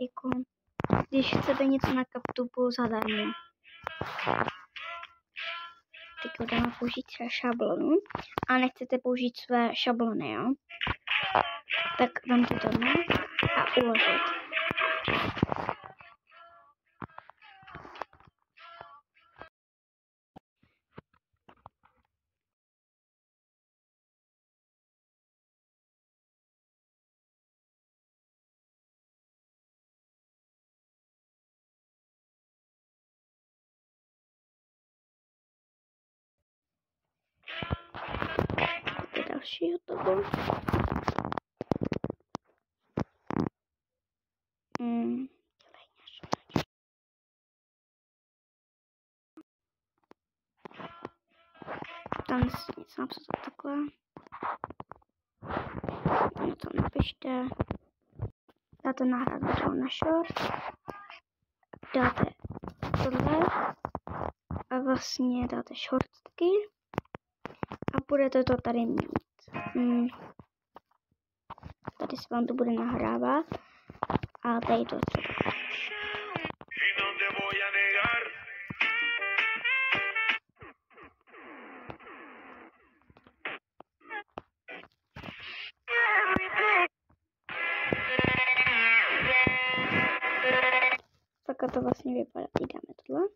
jako, když chcete něco na CapTubu zadarmo. Teď budeme použít třeba šablonu a nechcete použít své šablony, jo? Tak vemte to a uložit. Další hotovo. Tam nic napsat takhle. No to napište. Dáte náhradu na short. Dáte tohle. A vlastně dáte shortky. A budete to tady mít. Tady se vám to bude nahrávat. A tady to třeba. Tak to vlastně vypadá. Teď dáme tohle.